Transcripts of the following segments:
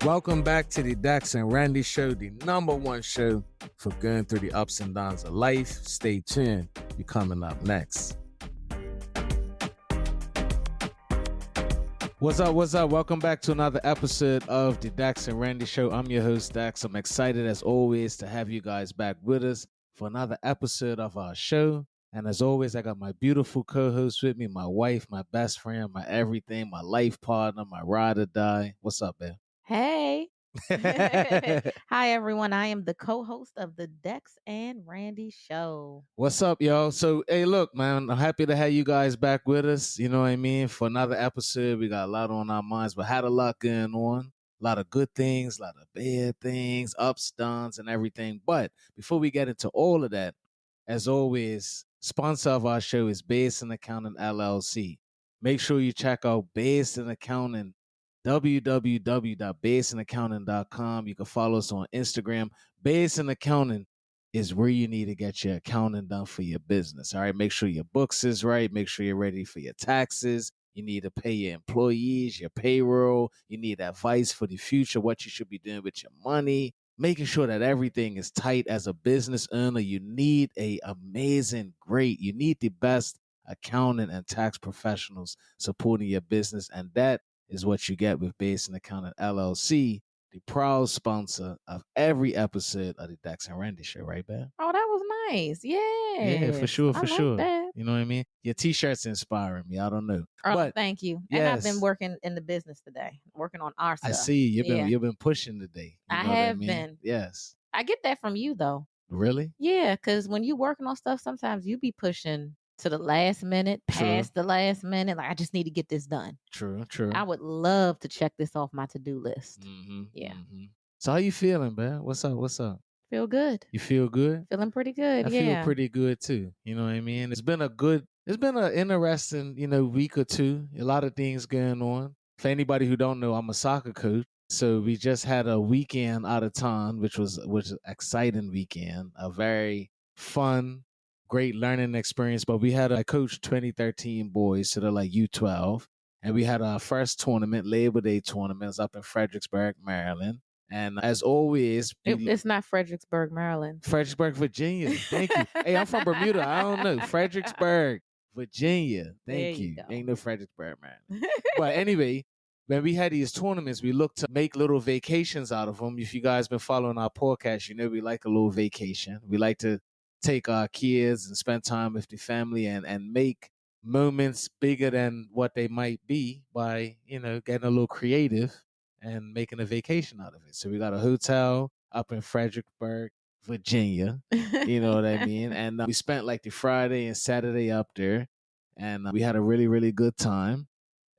Welcome back to the Dex and Randi Show, the number one show for going through the ups and downs of life. Stay tuned. You're coming up next. What's up? What's up? Welcome back to another episode of the Dex and Randi Show. I'm your host, Dex. I'm excited as always to have you guys back with us for another episode of our show. And as always, I got my beautiful co-host with me, my wife, my best friend, my everything, my life partner, my ride or die. What's up, man? Hey. Hi, everyone. I am the co-host of the Dex and Randi Show. What's up, y'all? So, hey, look, man, I'm happy to have you guys back with us. You know what I mean? For another episode, we got a lot on our minds, but had a lot going on. A lot of good things, a lot of bad things, ups, downs, and everything. But before we get into all of that, as always, sponsor of our show is Basden Accounting LLC. Make sure you check out Basden Accounting, www.basdenaccounting.com. You can follow us on Instagram. Basden Accounting is where you need to get your accounting done for your business. All right, make sure your books is right. Make sure you're ready for your taxes. You need to pay your employees, your payroll. You need advice for the future, what you should be doing with your money. Making sure that everything is tight as a business owner. You need you need the best accounting and tax professionals supporting your business. And that is what you get with Basden Accounting LLC, the proud sponsor of every episode of the Dex and Randi Show, right, Ben? Oh, that was nice. Yeah, for sure, for sure. That. You know what I mean? Your t-shirt's inspiring me. I don't know. Oh, but thank you. Yes. And I've been working in the business today, working on our stuff. I see. You've been pushing today. You know I have what I mean? been. Yes. I get that from you, though. Really? Yeah, because when you're working on stuff, sometimes you be pushing to the last minute, past the last minute. Like, I just need to get this done. True. I would love to check this off my to-do list. Mm-hmm, yeah. Mm-hmm. So how you feeling, man? What's up? Feel good. You feel good? Feeling pretty good. I feel pretty good too. You know what I mean? It's been an interesting, week or two. A lot of things going on. For anybody who don't know, I'm a soccer coach. So we just had a weekend out of town, which was an exciting weekend, a very fun, great learning experience. But I coached 2013 boys, so they're like U12. And we had our first tournament, Labor Day tournaments up in Fredericksburg, Maryland. And as always, it's not Fredericksburg, Maryland. Fredericksburg, Virginia. Thank you. Hey, I'm from Bermuda. I don't know. Fredericksburg, Virginia. Thank you. Ain't no Fredericksburg, Maryland. But anyway, when we had these tournaments, we looked to make little vacations out of them. If you guys been following our podcast, you know we like a little vacation. We like to take our kids and spend time with the family and make moments bigger than what they might be by, getting a little creative and making a vacation out of it. So we got a hotel up in Fredericksburg, Virginia. You know what I mean? And we spent like the Friday and Saturday up there. And we had a really, really good time.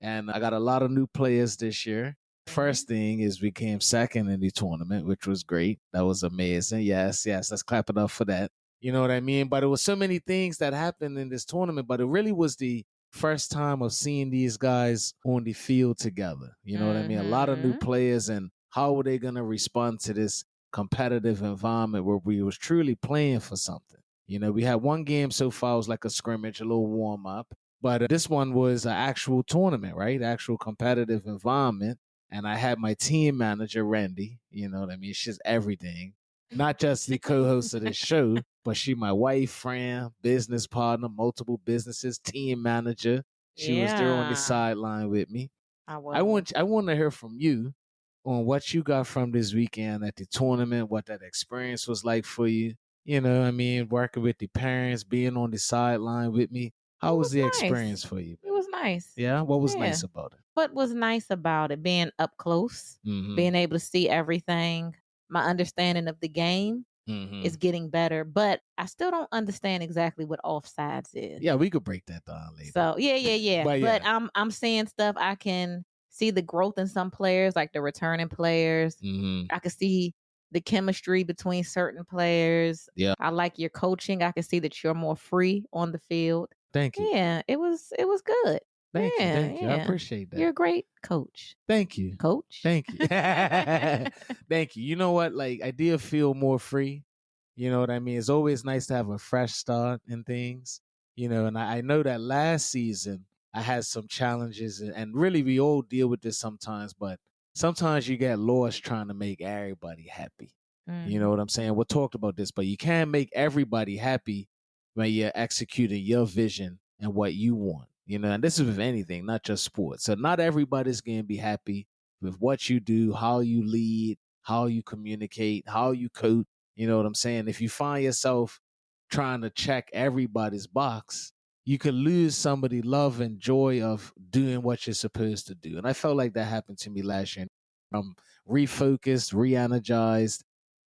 And I got a lot of new players this year. First thing is we came second in the tournament, which was great. That was amazing. Yes. Let's clap it up for that. You know what I mean? But it was so many things that happened in this tournament, but it really was the first time of seeing these guys on the field together. You know what I mean? A lot of new players, and how were they going to respond to this competitive environment where we was truly playing for something? We had one game so far, it was like a scrimmage, a little warm up. But this one was an actual tournament, right? Actual competitive environment. And I had my team manager, Randi. You know what I mean? She's everything. Not just the co-host of this show, but she my wife, friend, business partner, multiple businesses, team manager. She was there on the sideline with me. I want to hear from you on what you got from this weekend at the tournament, what that experience was like for you. You know, I mean, working with the parents, being on the sideline with me. How was the experience for you? It was nice. Yeah? What was nice about it? What was nice about it? Being up close, being able to see everything. My understanding of the game is getting better, but I still don't understand exactly what offsides is. Yeah, we could break that down later. So, yeah. But I'm seeing stuff. I can see the growth in some players, like the returning players. I can see the chemistry between certain players. Yeah. I like your coaching. I can see that you're more free on the field. Thank you. Yeah, it was good. Thank you. I appreciate that. You're a great coach. Thank you. Coach. Thank you. Thank you. You know what? Like, I did feel more free. You know what I mean? It's always nice to have a fresh start in things. You know, and I know that last season I had some challenges, and really we all deal with this sometimes, but sometimes you get lost trying to make everybody happy. Mm-hmm. You know what I'm saying? We talked about this, but you can't make everybody happy when you're executing your vision and what you want. You know, and this is with anything, not just sports. So not everybody's going to be happy with what you do, how you lead, how you communicate, how you coach. You know what I'm saying? If you find yourself trying to check everybody's box, you could lose some of the love and joy of doing what you're supposed to do. And I felt like that happened to me last year. I'm refocused, re-energized,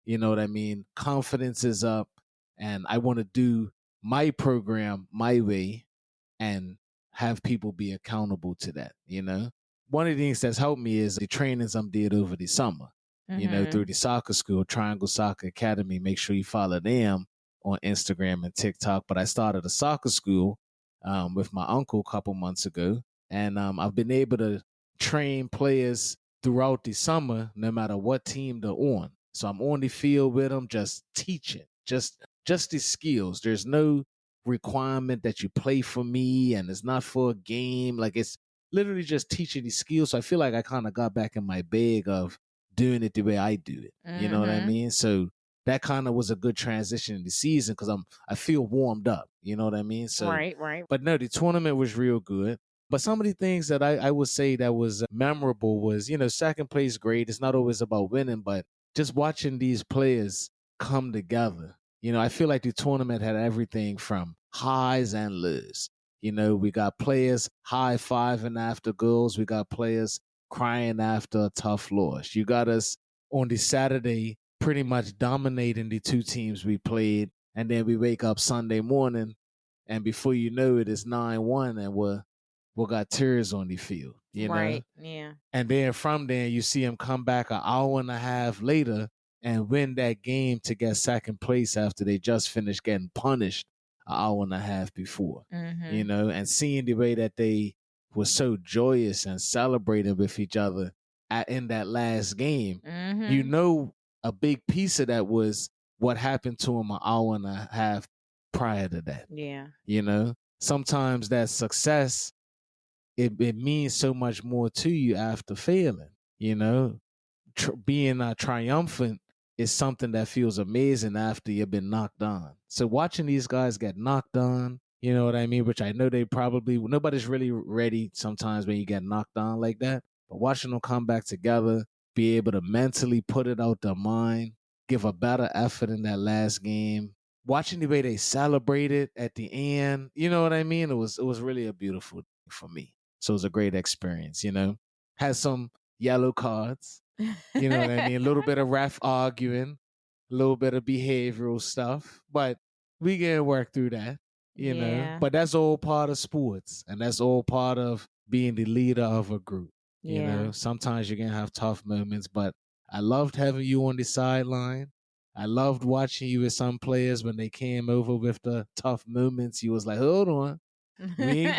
you know what I mean? Confidence is up, and I want to do my program my way and have people be accountable to that, you know? One of the things that's helped me is the trainings I'm did over the summer, you know, through the soccer school, Triangle Soccer Academy. Make sure you follow them on Instagram and TikTok. But I started a soccer school with my uncle a couple months ago, and I've been able to train players throughout the summer, no matter what team they're on. So I'm on the field with them, just teaching, just the skills. There's no requirement that you play for me, and it's not for a game. Like, it's literally just teaching these skills. So I feel like I kind of got back in my bag of doing it the way I do it. You know what I mean? So that kind of was a good transition in the season because I feel warmed up. You know what I mean? So right. But no, the tournament was real good. But some of the things that I would say that was memorable was, you know, second place great. It's not always about winning, but just watching these players come together. You know, I feel like the tournament had everything from highs and lows. You know, we got players high-fiving after goals. We got players crying after a tough loss. You got us on the Saturday pretty much dominating the two teams we played. And then we wake up Sunday morning, and before you know it, it's 9-1, and we got tears on the field, you know? Yeah. And then from there, you see him come back an hour and a half later and win that game to get second place after they just finished getting punished an hour and a half before, you know? And seeing the way that they were so joyous and celebrating with each other in that last game, you know, a big piece of that was what happened to him an hour and a half prior to that. Yeah. You know, sometimes that success, it means so much more to you after failing, you know. Being triumphant is something that feels amazing after you've been knocked down. So watching these guys get knocked down, you know what I mean? Which I know nobody's really ready sometimes when you get knocked down like that. But watching them come back together, be able to mentally put it out their mind, give a better effort in that last game. Watching the way they celebrated at the end, you know what I mean? It was really a beautiful thing for me. So it was a great experience, you know. Had some yellow cards, you know what I mean? A little bit of ref arguing, a little bit of behavioral stuff, but we can work through that, you know. But that's all part of sports, and that's all part of being the leader of a group. You know, sometimes you're going to have tough moments, but I loved having you on the sideline. I loved watching you with some players when they came over with the tough moments. You was like, hold on. We ain't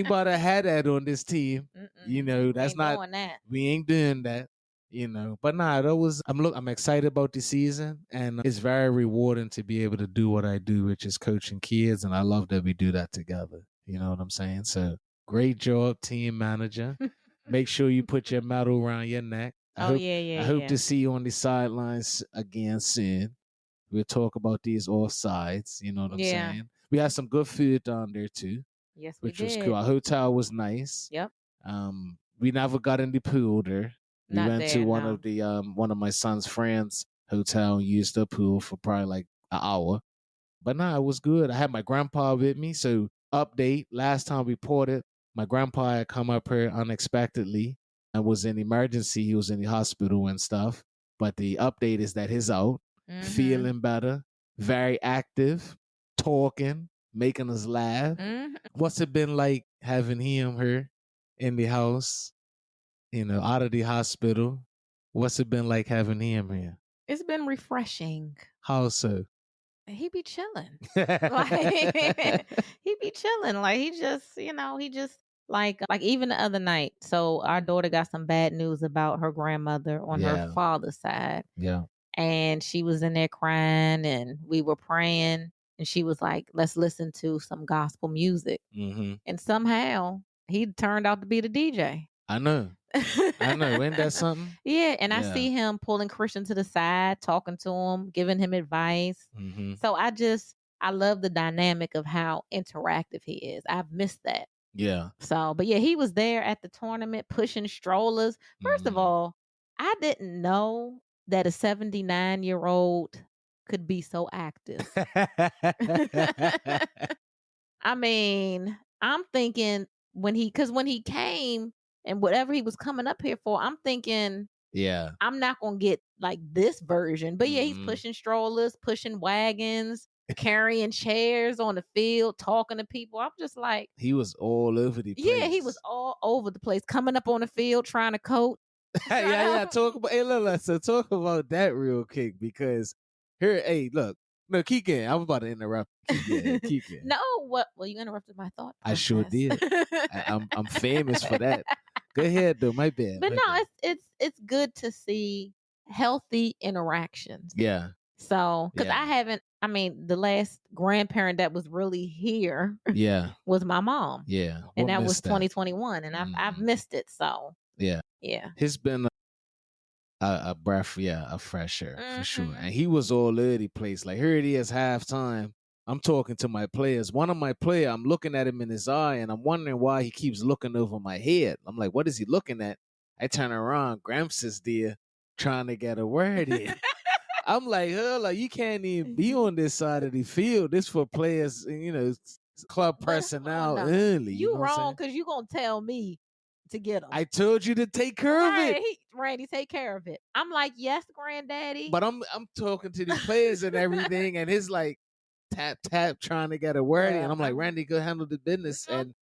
about to have that on this team. You know, that's not that. We ain't doing that. You know, but nah, I'm excited about the season, and it's very rewarding to be able to do what I do, which is coaching kids, and I love that we do that together. You know what I'm saying? So great job, team manager. Make sure you put your medal around your neck. I hope to see you on the sidelines again soon. We'll talk about these offsides. You know what I'm saying? We had some good food down there too. Yes, which we was did. cool. Our hotel was nice. Yep. We never got in the pool there. We Not went there, to one no. of my son's friends' hotel and used the pool for probably like an hour. But nah, it was good. I had my grandpa with me. So update, last time we reported, my grandpa had come up here unexpectedly and was in emergency. He was in the hospital and stuff. But the update is that he's out, feeling better, very active, talking, making us laugh. What's it been like having him here in the house, you know, out of the hospital? What's it been like having him here? It's been refreshing. How so? He be chilling. Like, he be chilling. Like, he just like even the other night. So our daughter got some bad news about her grandmother on her father's side. Yeah. And she was in there crying, and we were praying, and she was like, let's listen to some gospel music. And somehow he turned out to be the DJ. I know. I know. Ain't that something? Yeah, and I see him pulling Christian to the side, talking to him, giving him advice. So I love the dynamic of how interactive he is. I've missed that. Yeah. So, but yeah, he was there at the tournament pushing strollers. First of all, I didn't know that a 79-year-old could be so active. I mean, I'm thinking when he came and whatever he was coming up here for, I'm thinking, yeah, I'm not going to get like this version. But yeah, he's pushing strollers, pushing wagons, carrying chairs on the field, talking to people. I'm just like, he was all over the place. Yeah, he was all over the place, coming up on the field, trying to coach. yeah. Talk about so talk about that real quick because here, hey, look. No, keep going. I was about to interrupt. Keep going. No, what? Well, you interrupted my thought process. I sure did. I'm famous for that. Go ahead, though. My bad. But it's good to see healthy interactions. Yeah. So, because I haven't. I mean, the last grandparent that was really here, was my mom. Yeah, and that was 2021, and I've missed it. So, yeah. It's been a breath, a fresh air for sure. And he was all over the place. Like here it is, halftime. I'm talking to my players. One of my players, I'm looking at him in his eye, and I'm wondering why he keeps looking over my head. I'm like, what is he looking at? I turn around, Gramps is there, trying to get a word in. I'm like, like you can't even be on this side of the field. This for players, club personnel early. You wrong because you gonna tell me to get him. I told you to take care of it. Randy, take care of it. I'm like, yes, granddaddy. But I'm talking to the players and everything, and it's like tap trying to get a word in. And I'm like, Randy, go handle the business. And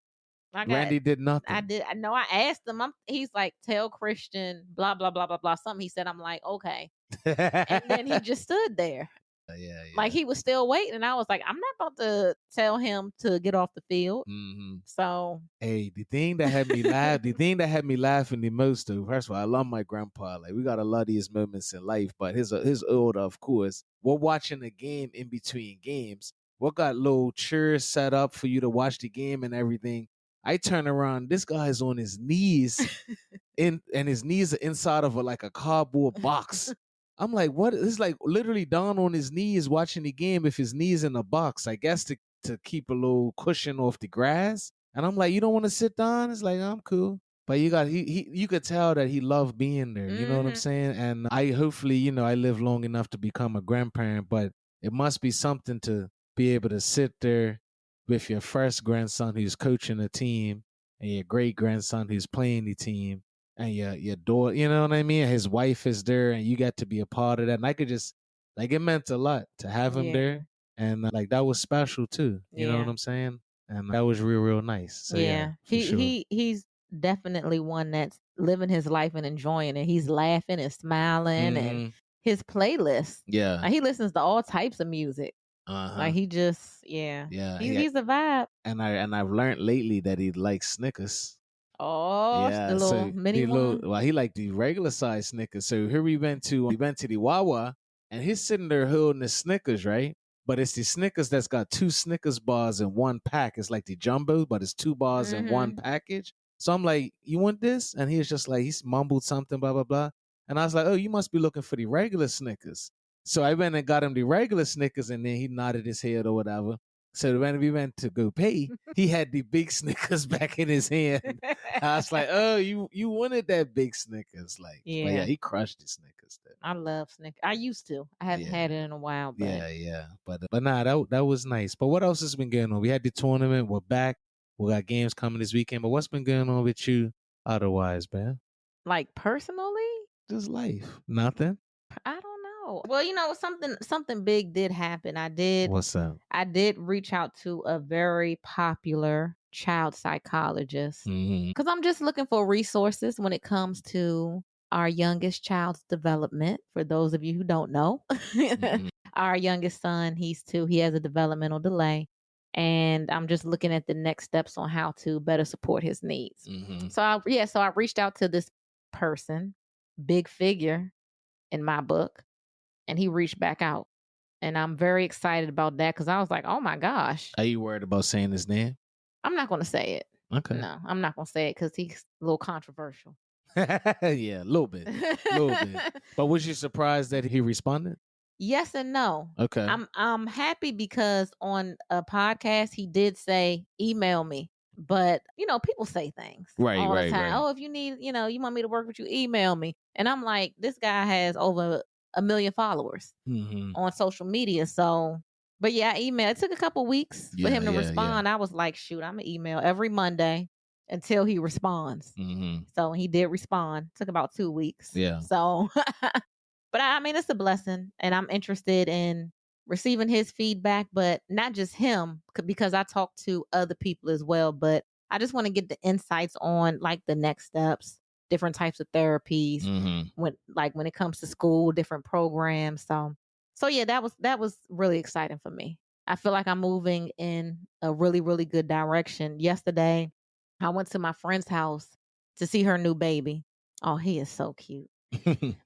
Randy did nothing. I know. I asked him. He's like, tell Christian, blah blah blah blah blah. Something he said. I'm like, okay. And then he just stood there. Yeah. Like he was still waiting, and I was like, I'm not about to tell him to get off the field. So, hey, the thing that had me laughing the most, though, first of all, I love my grandpa. Like we got a lot of his moments in life, but his older, of course. We're watching a game in between games. We got little chairs set up for you to watch the game and everything. I turn around, this guy's on his knees, and his knees are inside of a cardboard box. I'm like, what? It's like literally down on his knees watching the game if his knees in a box, I guess to keep a little cushion off the grass. And I'm like, you don't want to sit down? It's like, I'm cool. But you could tell that he loved being there. You know what I'm saying? And I hopefully, I live long enough to become a grandparent, but it must be something to be able to sit there with your first grandson who's coaching a team and your great grandson who's playing the team. And your daughter, you know what I mean? His wife is there, and you got to be a part of that. And I could just, it meant a lot to have him there. And, that was special, too. You know what I'm saying? And that was real, real nice. So, he's definitely one that's living his life and enjoying it. He's laughing and smiling, and his playlist. Yeah. He listens to all types of music. Like he just, he's a vibe. And I've learned lately that he likes Snickers. Oh, the little mini one. He liked the regular size Snickers. So here we went to the Wawa, and he's sitting there holding the Snickers, right? But it's the Snickers that's got 2 Snickers bars in one pack. It's like the jumbo, but it's 2 bars in one package. So I'm like, you want this? And he was just like, he's mumbled something, blah, blah, blah. And I was like, oh, you must be looking for the regular Snickers. So I went and got him the regular Snickers, and then he nodded his head or whatever. So when we went to go pay, he had the big Snickers back in his hand. I was like, oh, you wanted that big Snickers. But he crushed the Snickers. I love Snickers. I used to. I haven't had it in a while. But... Yeah. But nah, that was nice. But what else has been going on? We had the tournament. We're back. We got games coming this weekend. But what's been going on with you otherwise, man? Like personally? Just life. Nothing? I don't know. Well, something big did happen. What's up? I did reach out to a very popular child psychologist because I'm just looking for resources when it comes to our youngest child's development. For those of you who don't know, our youngest son, he's 2. He has a developmental delay. And I'm just looking at the next steps on how to better support his needs. So I reached out to this person, big figure in my book. And he reached back out. And I'm very excited about that because I was like, oh my gosh. Are you worried about saying his name? I'm not going to say it. Okay. No, I'm not going to say it because he's a little controversial. Yeah, a little bit. But was you surprised that he responded? Yes and no. Okay. I'm happy because on a podcast he did say email me. But people say things all the time. Oh, if you need, you want me to work with you, email me. And I'm like, this guy has over 1 million followers on social media. So, but yeah, I emailed. It took a couple weeks for him to respond. I was like, shoot, I'm gonna email every Monday until he responds. So he did respond. Took about 2 weeks. Yeah. So, but I mean, it's a blessing, and I'm interested in receiving his feedback, but not just him, because I talk to other people as well. But I just want to get the insights on like the next steps, different types of therapies, when it comes to school, different programs. So yeah, that was really exciting for me. I feel like I'm moving in a really, really good direction. Yesterday, I went to my friend's house to see her new baby. Oh, he is so cute.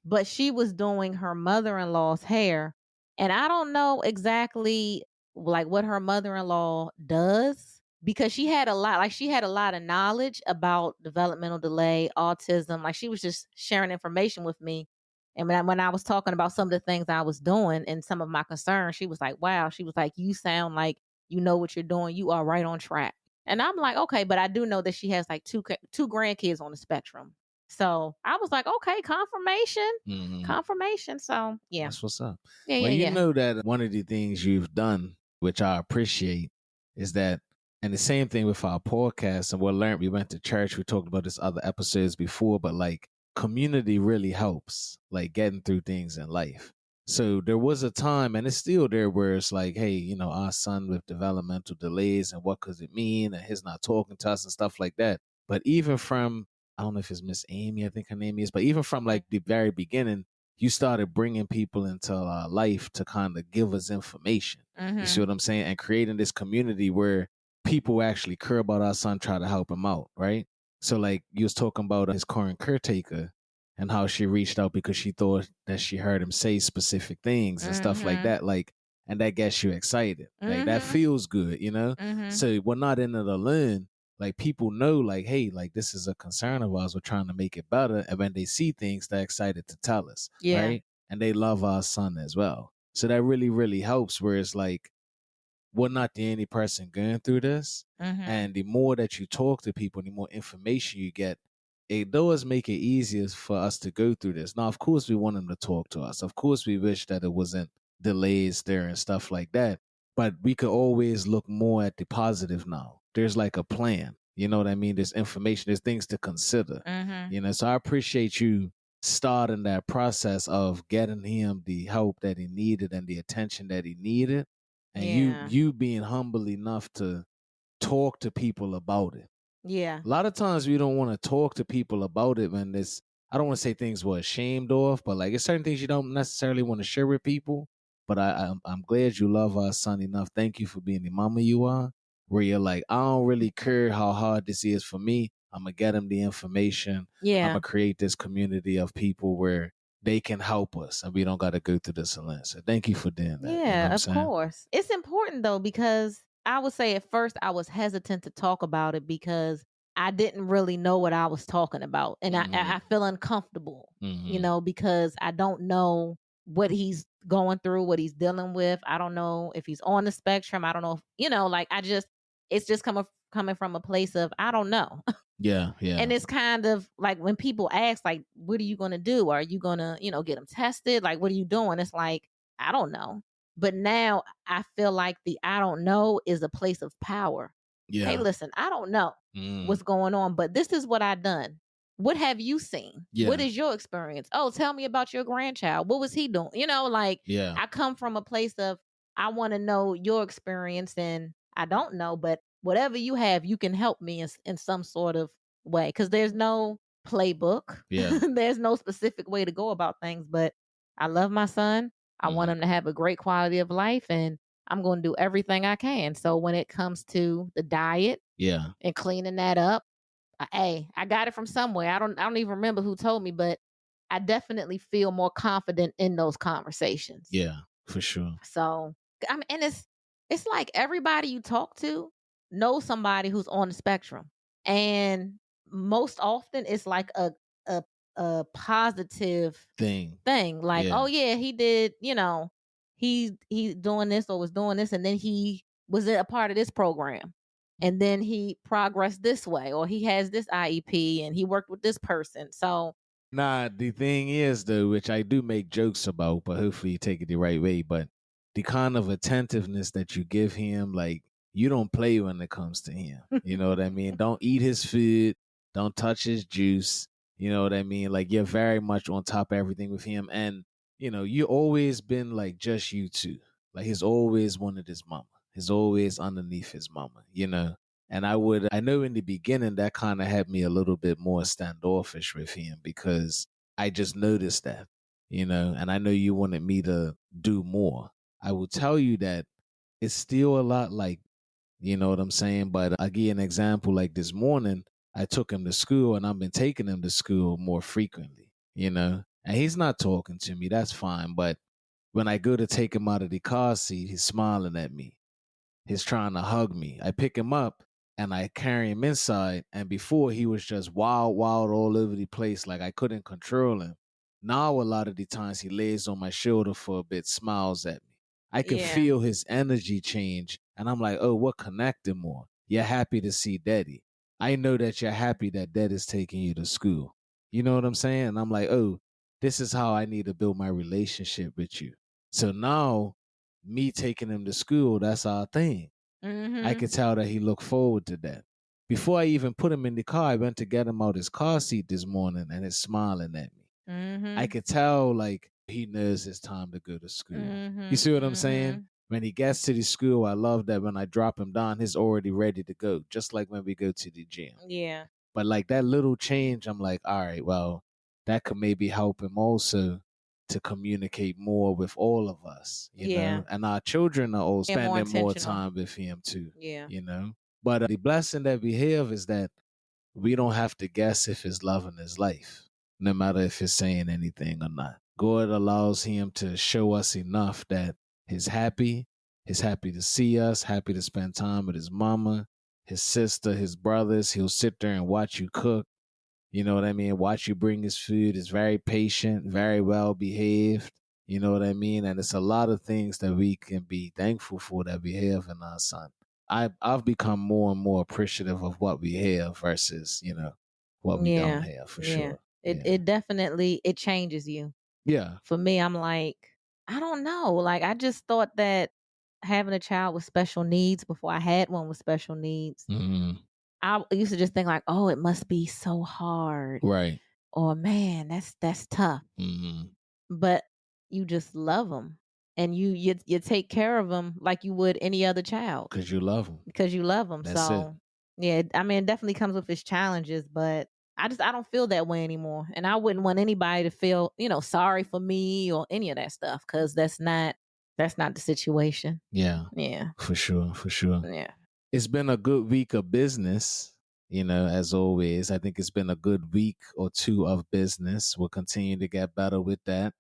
But she was doing her mother-in-law's hair, and I don't know exactly like what her mother-in-law does, because she had a lot of knowledge about developmental delay, autism. Like, she was just sharing information with me. And when I was talking about some of the things I was doing and some of my concerns, she was like, wow, she was like, you sound like you know what you're doing. You are right on track. And I'm like, okay, but I do know that she has like two grandkids on the spectrum. So I was like, okay, confirmation. So yeah, that's what's up. Yeah, well, yeah. You know that one of the things you've done, which I appreciate, is that, and the same thing with our podcast, and we went to church, we talked about this other episodes before, but like community really helps, like getting through things in life. So there was a time, and it's still there, where it's like, hey, our son with developmental delays, and what could it mean, and he's not talking to us and stuff like that. But even from, I don't know if it's Miss Amy, I think her name is, but even from like the very beginning, you started bringing people into our life to kind of give us information. You see what I'm saying? And creating this community where people actually care about our son, try to help him out, right? So like you was talking about his current caretaker and how she reached out because she thought that she heard him say specific things and stuff like that. Like, and that gets you excited. Like, that feels good, So we're not in it alone. Like, people know, like, hey, like, this is a concern of ours. We're trying to make it better. And when they see things, they're excited to tell us. Yeah. Right. And they love our son as well. So that really, really helps, where it's like, we're not the only person going through this. And the more that you talk to people, the more information you get, it does make it easier for us to go through this. Now, of course, we want them to talk to us. Of course, we wish that it wasn't delays there and stuff like that. But we could always look more at the positive now. There's like a plan. You know what I mean? There's information. There's things to consider. So I appreciate you starting that process of getting him the help that he needed and the attention that he needed. And you being humble enough to talk to people about it. Yeah. A lot of times we don't want to talk to people about it when it's, I don't want to say things we're ashamed of, but like, it's certain things you don't necessarily want to share with people. But I'm glad you love our son enough. Thank you for being the mama you are, where you're like, I don't really care how hard this is for me. I'm going to get him the information. Yeah. I'm going to create this community of people where they can help us and we don't got to go through this alone. So thank you for doing that. Yeah, of course. It's important though, because I would say at first I was hesitant to talk about it because I didn't really know what I was talking about. And I feel uncomfortable, because I don't know what he's going through, what he's dealing with. I don't know if he's on the spectrum. I don't know if, it's just coming from a place of, I don't know. Yeah. And it's kind of like when people ask, like, what are you going to do? Are you going to, get them tested? Like, what are you doing? It's like, I don't know. But now I feel like the I don't know is a place of power. Yeah. Hey, listen, I don't know what's going on, but this is what I've done. What have you seen? Yeah. What is your experience? Oh, tell me about your grandchild. What was he doing? I come from a place of, I want to know your experience, and I don't know, but whatever you have, you can help me in some sort of way. Because there's no playbook. Yeah. There's no specific way to go about things, but I love my son. I want him to have a great quality of life, and I'm going to do everything I can. So when it comes to the diet, and cleaning that up, I got it from somewhere. I don't even remember who told me, but I definitely feel more confident in those conversations. Yeah, for sure. So, I mean, and it's like everybody you talk to knows somebody who's on the spectrum, and most often it's like a positive thing. Like, oh yeah, he did, he's doing this or was doing this, and then he was a part of this program, and then he progressed this way, or he has this IEP and he worked with this person. So nah, the thing is though, which I do make jokes about, but hopefully you take it the right way, but the kind of attentiveness that you give him, like, you don't play when it comes to him. You know what I mean? Don't eat his food, don't touch his juice. You know what I mean? Like, you're very much on top of everything with him. And, you always been like just you two. Like, he's always wanted his mama. He's always underneath his mama. And I know in the beginning that kind of had me a little bit more standoffish with him because I just noticed that, and I know you wanted me to do more. I will tell you that it's still a lot like, you know what I'm saying? But I give you an example. Like this morning, I took him to school and I've been taking him to school more frequently, and he's not talking to me. That's fine. But when I go to take him out of the car seat, he's smiling at me. He's trying to hug me. I pick him up and I carry him inside. And before he was just wild, wild all over the place. Like I couldn't control him. Now a lot of the times he lays on my shoulder for a bit, smiles at me. I can feel his energy change. And I'm like, oh, what connected more? You're happy to see daddy. I know that you're happy that daddy's taking you to school. You know what I'm saying? And I'm like, oh, this is how I need to build my relationship with you. So now me taking him to school, that's our thing. I could tell that he looked forward to that. Before I even put him in the car, I went to get him out his car seat this morning and he's smiling at me. I could tell like he knows it's time to go to school. You see what I'm saying? When he gets to the school, I love that when I drop him down, he's already ready to go, just like when we go to the gym. Yeah. But like that little change, I'm like, all right, well, that could maybe help him also to communicate more with all of us, know, and our children are all spending more time with him too, But the blessing that we have is that we don't have to guess if he's loving his life, no matter if he's saying anything or not. God allows him to show us enough that he's happy to see us, happy to spend time with his mama, his sister, his brothers. He'll sit there and watch you cook. You know what I mean? Watch you bring his food. Is very patient, very well behaved. You know what I mean? And it's a lot of things that we can be thankful for that we have in our son. I've become more and more appreciative of what we have versus, what we don't have for sure. It definitely, it changes you. Yeah. For me, I'm like, I don't know. Like, I just thought that having a child with special needs before I had one with special needs, I used to just think like, oh, it must be so hard. Right. Or man, that's tough. But you just love them. And you take care of them like you would any other child. Because you love them. Because you love them. That's so, yeah, I mean, it definitely comes with its challenges, but I don't feel that way anymore. And I wouldn't want anybody to feel, sorry for me or any of that stuff, because that's not the situation. Yeah. Yeah. For sure. Yeah. It's been a good week of business, as always. I think it's been a good week or two of business. We'll continue to get better with that.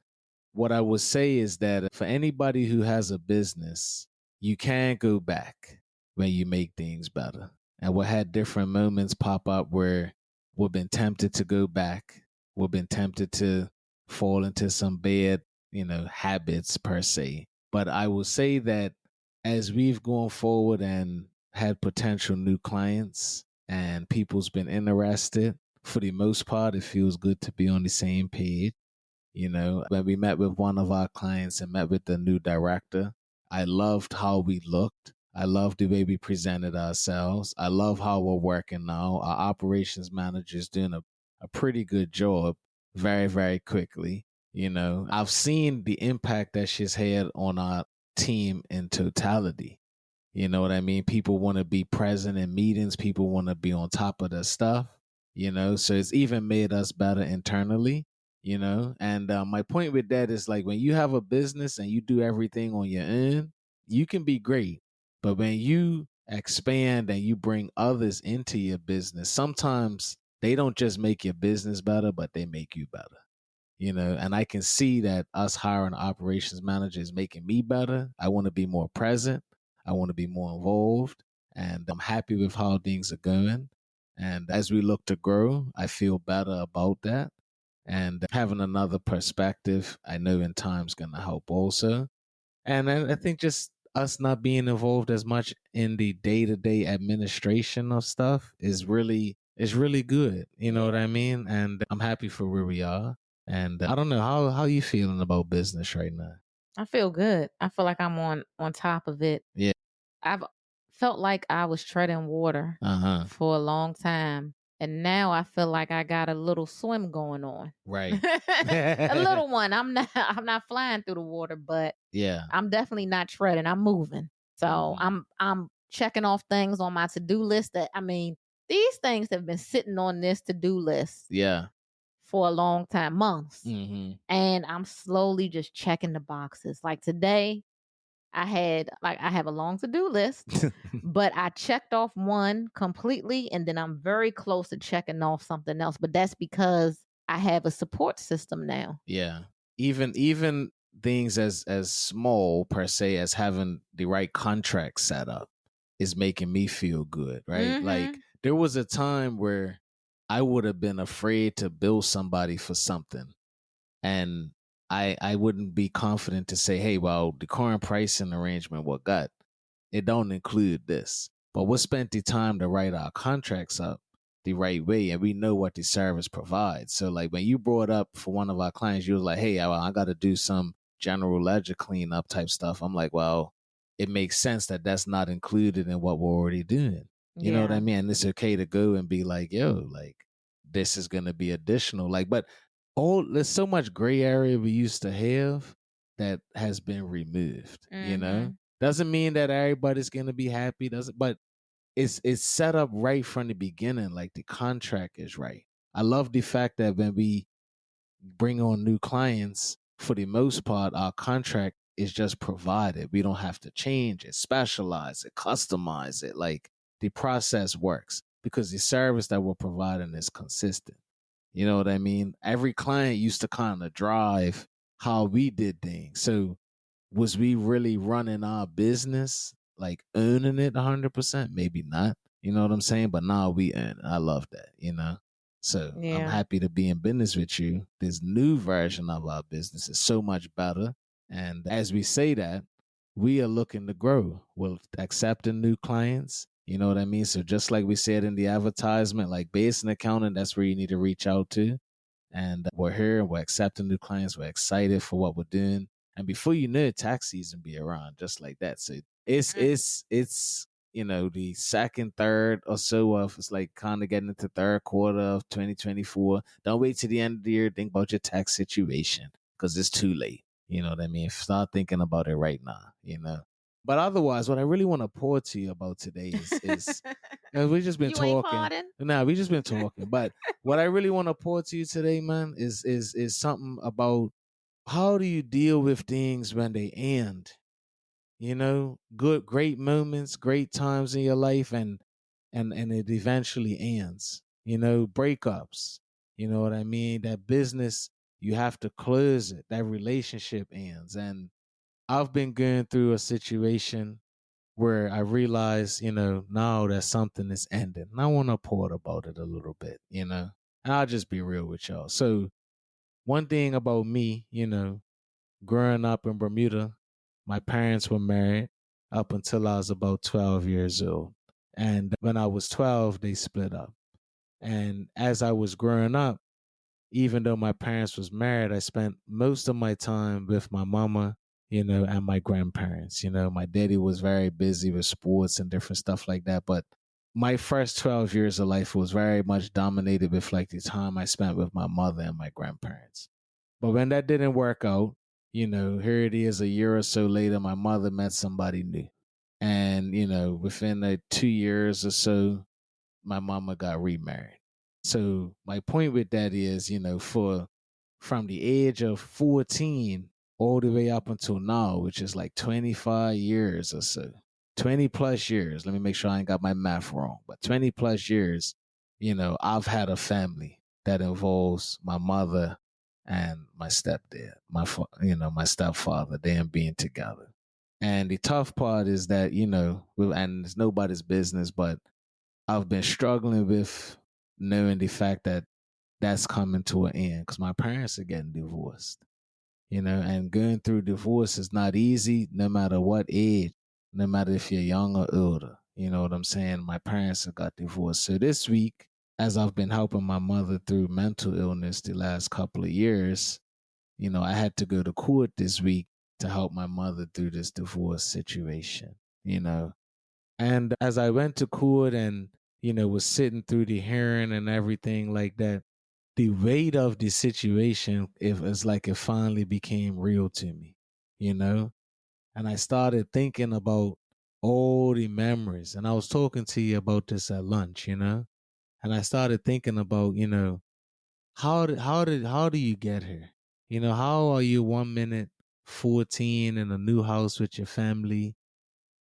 What I would say is that for anybody who has a business, you can go back when you make things better. And we had different moments pop up where we've been tempted to go back. We've been tempted to fall into some bad, habits per se. But I will say that as we've gone forward and had potential new clients and people's been interested, for the most part, it feels good to be on the same page. When we met with one of our clients and met with the new director, I loved how we looked. I loved the way we presented ourselves. I love how we're working now. Our operations manager is doing a pretty good job very, very quickly. I've seen the impact that she's had on our team in totality. You know what I mean? People want to be present in meetings. People want to be on top of their stuff, so it's even made us better internally. And my point with that is like when you have a business and you do everything on your own, you can be great. But when you expand and you bring others into your business, sometimes they don't just make your business better, but they make you better. And I can see that us hiring an operations manager is making me better. I want to be more present. I want to be more involved. And I'm happy with how things are going. And as we look to grow, I feel better about that. And having another perspective, I know in time's going to help also. And I think just us not being involved as much in the day-to-day administration of stuff is really good. You know what I mean? And I'm happy for where we are. And I don't know how you feeling about business right now. I feel good. I feel like I'm on top of it. Yeah. I've felt like I was treading water for a long time. And now I feel like I got a little swim going on. Right. A little one. I'm not flying through the water, but yeah, I'm definitely not treading. I'm moving. So I'm checking off things on my to-do list that, I mean, these things have been sitting on this to-do list. Yeah. For a long time, months. And I'm slowly just checking the boxes. Like today, I have a long to-do list, but I checked off one completely, and then I'm very close to checking off something else. But that's because I have a support system now. Yeah. Even things as small per se as having the right contract set up is making me feel good, right? Like there was a time where I would have been afraid to bill somebody for something, and I wouldn't be confident to say, hey, well, the current pricing arrangement what got, it don't include this. But we spent the time to write our contracts up the right way, and we know what the service provides. So like when you brought up for one of our clients, you was like, hey, I got to do some general ledger cleanup type stuff. I'm like, well, it makes sense that that's not included in what we're already doing. You know what I mean? And it's okay to go and be like, yo, like this is going to be additional. Like, but there's so much gray area we used to have that has been removed, you know? Doesn't mean that everybody's going to be happy, but it's set up right from the beginning, like the contract is right. I love the fact that when we bring on new clients, for the most part, our contract is just provided. We don't have to change it, specialize it, customize it. Like the process works because the service that we're providing is consistent. You know what I mean? Every client used to kind of drive how we did things. So was we really running our business, like owning it 100%? Maybe not. You know what I'm saying? But now we earn it. I love that, you know? So I'm happy to be in business with you. This new version of our business is so much better. And as we say that, we are looking to grow. We're accepting new clients. You know what I mean? So just like we said in the advertisement, like Basden Accounting, that's where you need to reach out to. And we're here, we're accepting new clients. We're excited for what we're doing. And before you know it, tax season be around just like that. So it's you know, the second, third or so of, it's like kind of getting into third quarter of 2024. Don't wait till the end of the year. Think about your tax situation because it's too late. You know what I mean? Start thinking about it right now, you know? But otherwise, what I really want to pour to you about today is we've just been talking. Nah, we just been talking. But what I really want to pour to you today, man, is something about how do you deal with things when they end? You know, great moments, great times in your life, and it eventually ends. You know, breakups. You know what I mean? That business, you have to close it. That relationship ends. And I've been going through a situation where I realize, you know, now that something is ending. And I want to pour about it a little bit, you know. And I'll just be real with y'all. So one thing about me, you know, growing up in Bermuda, my parents were married up until I was about 12 years old. And when I was 12, they split up. And as I was growing up, even though my parents was married, I spent most of my time with my mama, you know, and my grandparents. You know, my daddy was very busy with sports and different stuff like that. But my first 12 years of life was very much dominated with like the time I spent with my mother and my grandparents. But when that didn't work out, you know, here it is a year or so later, my mother met somebody new. And, you know, within 2 years or so, my mama got remarried. So my point with that is, you know, from the age of 14 all the way up until now, which is like 25 years or so, 20 plus years. Let me make sure I ain't got my math wrong, but 20 plus years, you know, I've had a family that involves my mother and my stepdad, my stepfather, them being together. And the tough part is that, you know, and it's nobody's business, but I've been struggling with knowing the fact that that's coming to an end because my parents are getting divorced, and going through divorce is not easy no matter what age, no matter if you're young or older. You know what I'm saying? My parents have got divorced. So this week, as I've been helping my mother through mental illness the last couple of years, I had to go to court this week to help my mother through this divorce situation, you know. And as I went to court and, was sitting through the hearing and everything like that, the weight of the situation, it's like it finally became real to me, you know? And I started thinking about all the memories. And I was talking to you about this at lunch, And I started thinking about, how do you get here? How are you 1 minute 14 in a new house with your family,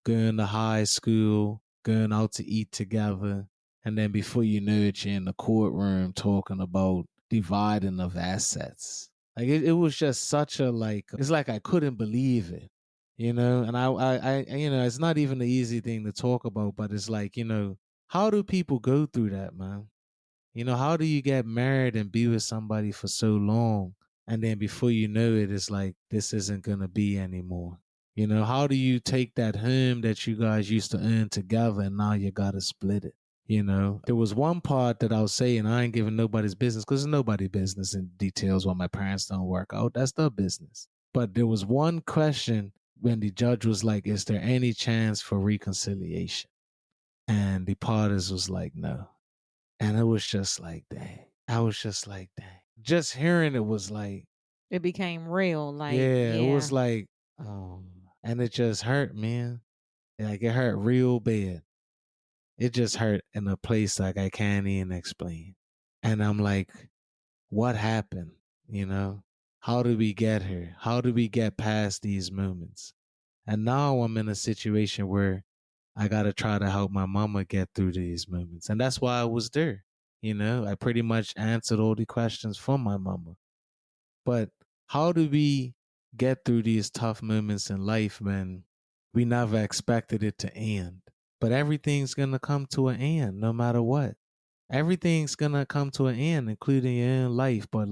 going to high school, going out to eat together, and then before you know it, you're in the courtroom talking about dividing of assets. Like it was just such a it's like I couldn't believe it, And it's not even an easy thing to talk about, but it's like, how do people go through that, man? How do you get married and be with somebody for so long? And then before you know it, it's like, this isn't going to be anymore. How do you take that home that you guys used to earn together and now you got to split it? There was one part that I was saying, I ain't giving nobody's business because it's nobody's business in details why my parents don't work out. That's their business. But there was one question when the judge was like, is there any chance for reconciliation? And the parties was like, no. And it was just like, dang. I was just like, dang. Just hearing it was like, it became real. Like, yeah, it was like, and it just hurt, man. Like it hurt real bad. It just hurt in a place like I can't even explain. And I'm like, what happened? How did we get here? How did we get past these moments? And now I'm in a situation where I got to try to help my mama get through these moments. And that's why I was there. I pretty much answered all the questions from my mama. But how do we get through these tough moments in life when we never expected it to end? But everything's going to come to an end no matter what. Everything's going to come to an end, including your own life. But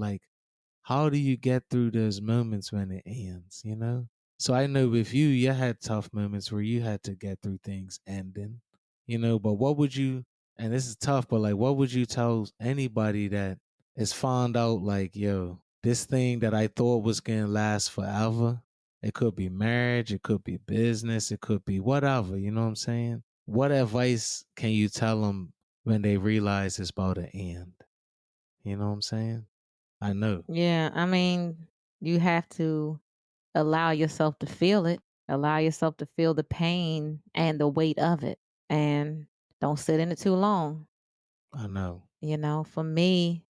how do you get through those moments when it ends, So I know with you had tough moments where you had to get through things ending, but what would you, and this is tough, but what would you tell anybody that is found out yo, this thing that I thought was going to last forever, it could be marriage, it could be business, it could be whatever, you know what I'm saying? What advice can you tell them when they realize it's about to end? You know what I'm saying? I know. Yeah, I mean, you have to allow yourself to feel it, allow yourself to feel the pain and the weight of it, and don't sit in it too long. I know. For me,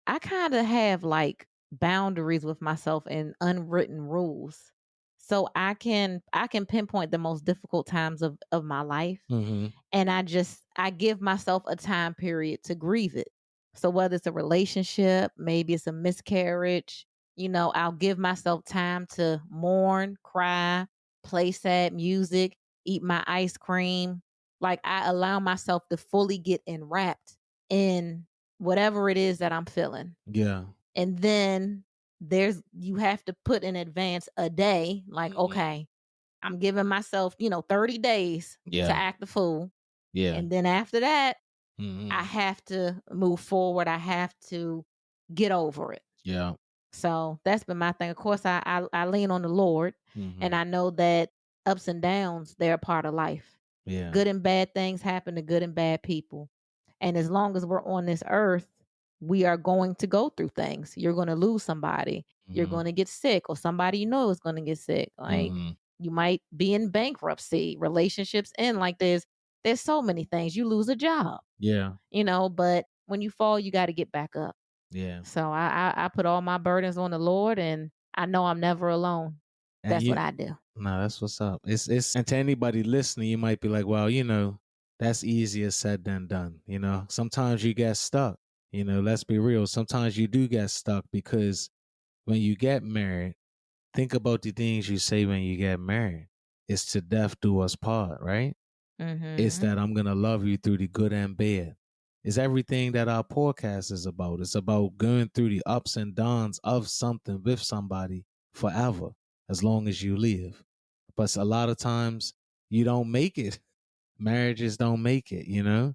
I kind of have boundaries with myself and unwritten rules. So I can pinpoint the most difficult times of my life. Mm-hmm. And I give myself a time period to grieve it. So whether it's a relationship, maybe it's a miscarriage, I'll give myself time to mourn, cry, play sad music, eat my ice cream. Like I allow myself to fully get enwrapped in whatever it is that I'm feeling. Yeah. And then you have to put in advance a day, like, okay, I'm giving myself, 30 days to act the fool. Yeah. And then after that, I have to move forward. I have to get over it. Yeah. So that's been my thing. Of course, I lean on the Lord, and I know that ups and downs, they're a part of life. Yeah. Good and bad things happen to good and bad people. And as long as we're on this earth, we are going to go through things. You're going to lose somebody. You're going to get sick, or somebody is going to get sick. Like you might be in bankruptcy, relationships end. Like there's so many things. You lose a job. Yeah. But when you fall, you got to get back up. Yeah. So I put all my burdens on the Lord, and I know I'm never alone. That's what I do. No, that's what's up. It's and to anybody listening, you might be like, well, that's easier said than done. Sometimes you get stuck. Let's be real. Sometimes you do get stuck because when you get married, think about the things you say when you get married. It's to death do us part, right? It's Mm-hmm. that I'm going to love you through the good and bad. It's everything that our podcast is about. It's about going through the ups and downs of something with somebody forever, as long as you live. But a lot of times you don't make it. Marriages don't make it, you know?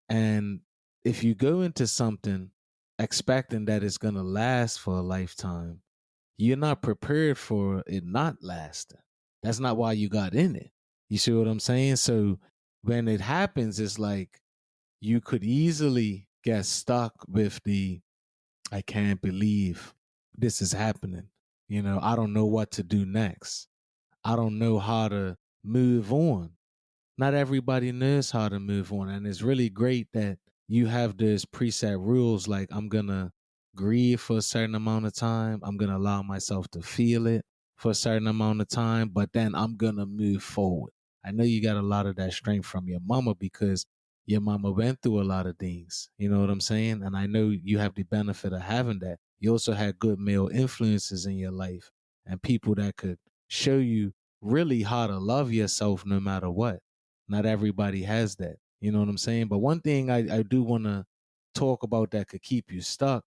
And if you go into something expecting that it's going to last for a lifetime, you're not prepared for it not lasting. That's not why you got in it. You see what I'm saying? So when it happens, it's like you could easily get stuck with the, I can't believe this is happening. You know, I don't know what to do next. I don't know how to move on. Not everybody knows how to move on. And it's really great that you have those preset rules like, I'm going to grieve for a certain amount of time. I'm going to allow myself to feel it for a certain amount of time, but then I'm going to move forward. I know you got a lot of that strength from your mama because your mama went through a lot of things. You know what I'm saying? And I know you have the benefit of having that. You also had good male influences in your life and people that could show you really how to love yourself no matter what. Not everybody has that. You know what I'm saying? But one thing I do want to talk about that could keep you stuck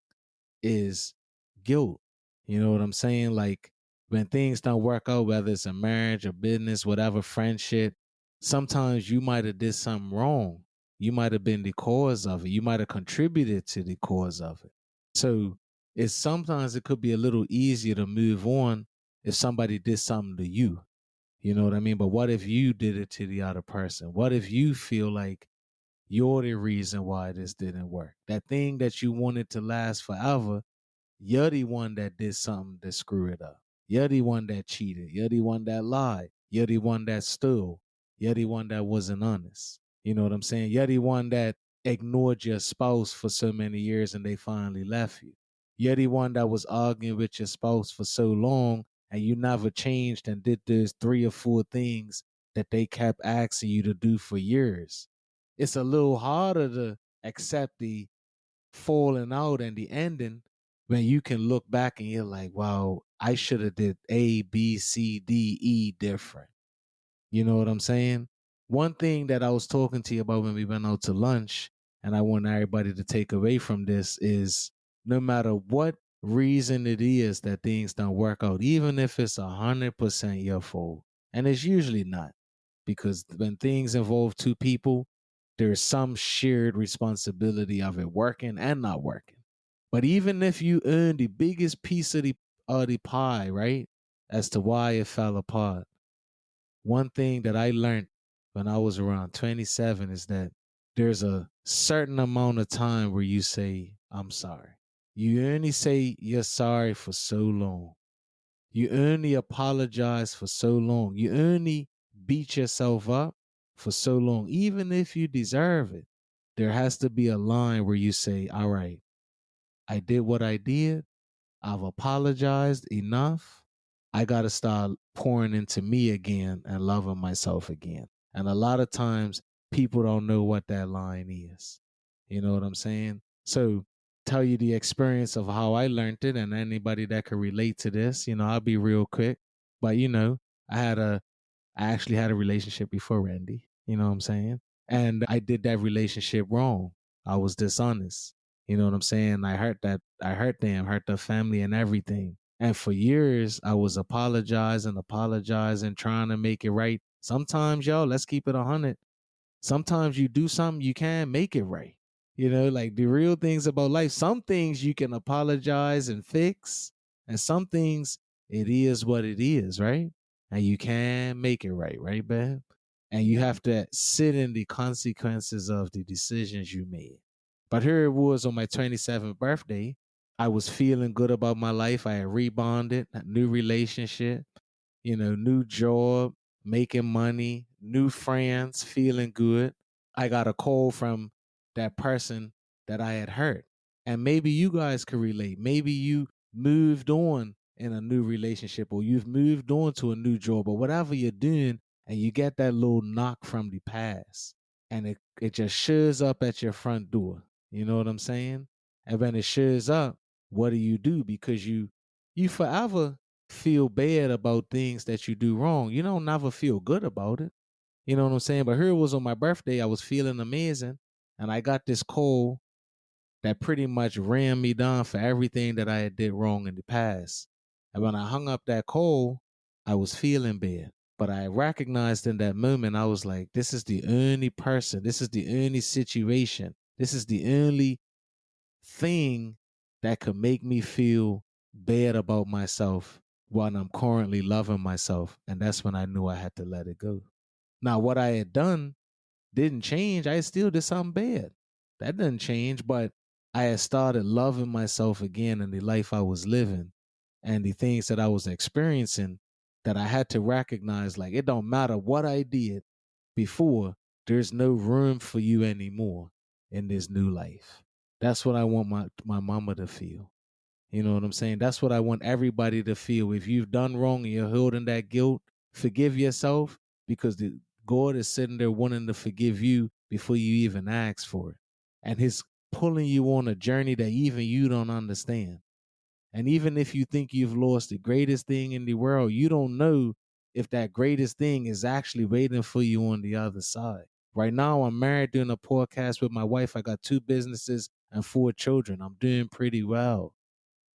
is guilt. You know what I'm saying? Like when things don't work out, whether it's a marriage, a business, whatever, friendship, sometimes you might have did something wrong. You might have been the cause of it. You might have contributed to the cause of it. So it's sometimes it could be a little easier to move on if somebody did something to you. You know what I mean? But what if you did it to the other person? What if you feel like you're the reason why this didn't work? That thing that you wanted to last forever, you're the one that did something to screw it up. You're the one that cheated. You're the one that lied. You're the one that stole. You're the one that wasn't honest. You know what I'm saying? You're the one that ignored your spouse for so many years and they finally left you. You're the one that was arguing with your spouse for so long and you never changed and did those 3 or 4 things that they kept asking you to do for years. It's a little harder to accept the falling out and the ending when you can look back and you're like, wow, I should have did A, B, C, D, E different. You know what I'm saying? One thing that I was talking to you about when we went out to lunch, and I want everybody to take away from this is no matter what reason it is that things don't work out, even if it's 100% your fault, and it's usually not, because when things involve two people, there's some shared responsibility of it working and not working. But even if you earn the biggest piece of the pie, right, as to why it fell apart, one thing that I learned when I was around 27 is that there's a certain amount of time where you say, I'm sorry. You only say you're sorry for so long. You only apologize for so long. You only beat yourself up for so long, even if you deserve it. There has to be a line where you say, all right, I did what I did. I've apologized enough. I got to start pouring into me again and loving myself again. And a lot of times people don't know what that line is. You know what I'm saying? So tell you the experience of how I learned it and anybody that could relate to this, I'll be real quick. But I had a I actually had a relationship before Randy, you know what I'm saying? And I did that relationship wrong. I was dishonest. You know what I'm saying? I hurt them, hurt their family and everything. And for years, I was apologizing, trying to make it right. Sometimes, yo, let's keep it 100. Sometimes you do something, you can't make it right. Like the real things about life, some things you can apologize and fix, and some things it is what it is, right? And you can make it right, babe? And you have to sit in the consequences of the decisions you made. But here it was on my 27th birthday. I was feeling good about my life. I had rebounded, a new relationship, new job, making money, new friends, feeling good. I got a call from that person that I had hurt. And maybe you guys could relate. Maybe you moved on in a new relationship or you've moved on to a new job or whatever you're doing and you get that little knock from the past and it just shows up at your front door. You know what I'm saying? And when it shows up, what do you do? Because you forever feel bad about things that you do wrong. You don't never feel good about it. You know what I'm saying? But here it was on my birthday. I was feeling amazing. And I got this call that pretty much ran me down for everything that I had did wrong in the past. And when I hung up that call, I was feeling bad. But I recognized in that moment, I was like, this is the only person, this is the only situation, this is the only thing that could make me feel bad about myself while I'm currently loving myself. And that's when I knew I had to let it go. Now, what I had done didn't change. I still did something bad. That didn't change, but I had started loving myself again in the life I was living and the things that I was experiencing, that I had to recognize, like, it don't matter what I did before, there's no room for you anymore in this new life. That's what I want my mama to feel. You know what I'm saying? That's what I want everybody to feel. If you've done wrong and you're holding that guilt, forgive yourself, because God is sitting there wanting to forgive you before you even ask for it. And He's pulling you on a journey that even you don't understand. And even if you think you've lost the greatest thing in the world, you don't know if that greatest thing is actually waiting for you on the other side. Right now, I'm married, doing a podcast with my wife. I got 2 businesses and 4 children. I'm doing pretty well.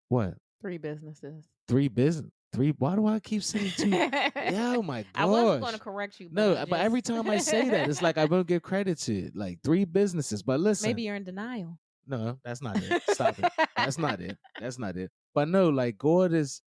What? 3 businesses. 3 business. 3. Why do I keep saying 2? Yeah, oh my gosh. I wasn't going to correct you. No, but every time I say that, it's like I won't give credit to it. Like 3 businesses. But listen. Maybe you're in denial. No, that's not it. Stop it. That's not it. That's not it. But no, like God is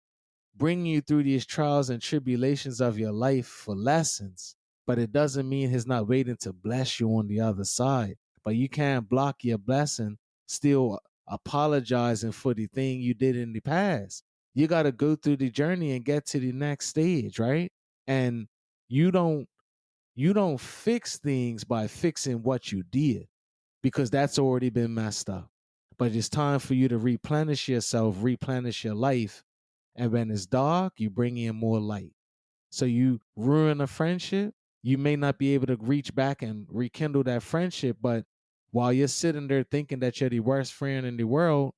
bringing you through these trials and tribulations of your life for lessons. But it doesn't mean He's not waiting to bless you on the other side. But you can't block your blessing still apologizing for the thing you did in the past. You got to go through the journey and get to the next stage, right? And you don't fix things by fixing what you did, because that's already been messed up. But it's time for you to replenish yourself, replenish your life. And when it's dark, you bring in more light. So you ruin a friendship, you may not be able to reach back and rekindle that friendship. But while you're sitting there thinking that you're the worst friend in the world,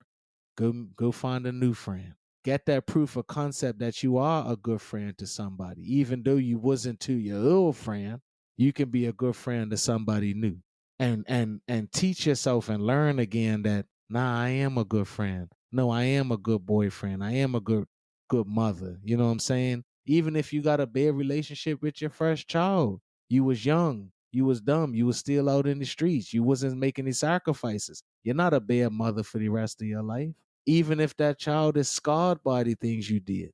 go find a new friend. Get that proof of concept that you are a good friend to somebody. Even though you wasn't to your old friend, you can be a good friend to somebody new. And teach yourself and learn again that, I am a good friend. No, I am a good boyfriend. I am a good mother. You know what I'm saying? Even if you got a bad relationship with your first child, you was young, you was dumb, you was still out in the streets, you wasn't making any sacrifices. You're not a bad mother for the rest of your life. Even if that child is scarred by the things you did,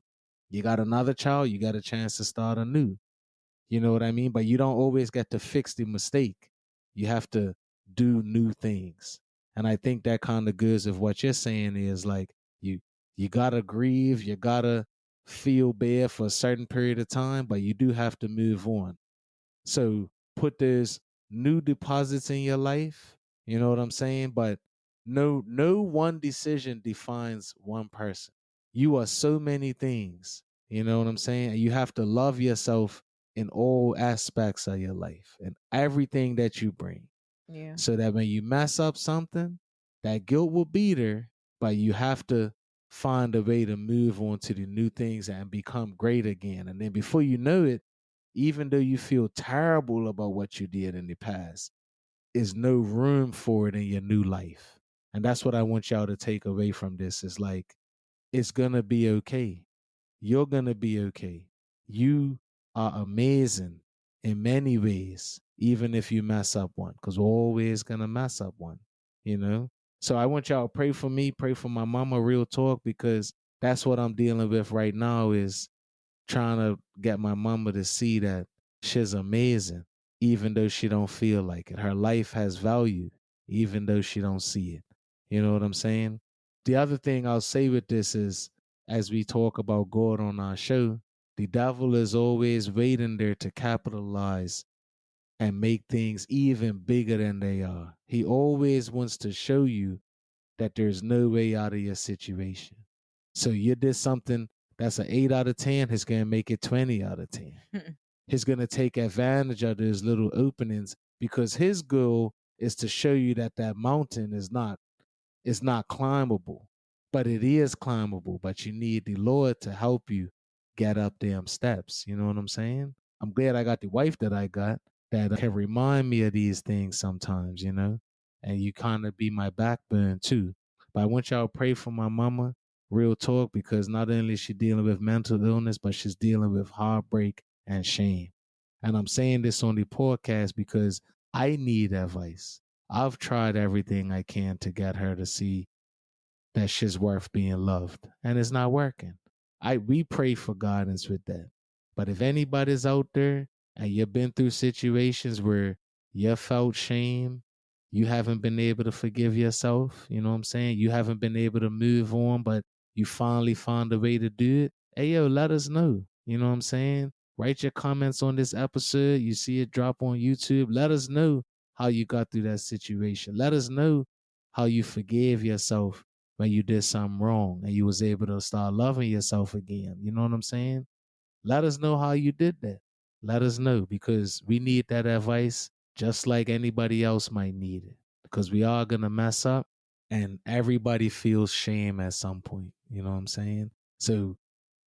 you got another child, you got a chance to start anew. You know what I mean? But you don't always get to fix the mistake. You have to do new things. And I think that kind of goes with what you're saying is like, you gotta grieve, you gotta feel bad for a certain period of time, but you do have to move on. So put those new deposits in your life. You know what I'm saying? But no one decision defines one person. You are so many things. You know what I'm saying? And you have to love yourself in all aspects of your life and everything that you bring. Yeah. So that when you mess up something, that guilt will be there, but you have to find a way to move on to the new things and become great again. And then before you know it, even though you feel terrible about what you did in the past, is no room for it in your new life. And that's what I want y'all to take away from this. Is like, it's gonna be okay. You're gonna be okay. You are amazing in many ways, even if you mess up one, because we're always gonna mess up one, you know? So I want y'all to pray for me, pray for my mama, real talk, because that's what I'm dealing with right now, is trying to get my mama to see that she's amazing, even though she don't feel like it. Her life has value, even though she don't see it. You know what I'm saying? The other thing I'll say with this is, as we talk about God on our show, the devil is always waiting there to capitalize and make things even bigger than they are. He always wants to show you that there's no way out of your situation. So you did something that's an 8 out of 10, he's going to make it 20 out of 10. He's going to take advantage of those little openings, because his goal is to show you that that mountain is not climbable, but it is climbable. But you need the Lord to help you get up them steps. You know what I'm saying? I'm glad I got the wife that I got, that can remind me of these things sometimes, you know, and you kind of be my backbone too. But I want y'all to pray for my mama, real talk, because not only is she dealing with mental illness, but she's dealing with heartbreak and shame. And I'm saying this on the podcast because I need advice. I've tried everything I can to get her to see that she's worth being loved, and it's not working. We pray for guidance with that. But if anybody's out there and you've been through situations where you felt shame, you haven't been able to forgive yourself, you know what I'm saying? You haven't been able to move on, but you finally found a way to do it. Hey, yo, let us know. You know what I'm saying? Write your comments on this episode. You see it drop on YouTube. Let us know how you got through that situation. Let us know how you forgave yourself when you did something wrong and you was able to start loving yourself again. You know what I'm saying? Let us know how you did that. Let us know, because we need that advice just like anybody else might need it, because we are going to mess up and everybody feels shame at some point. You know what I'm saying? So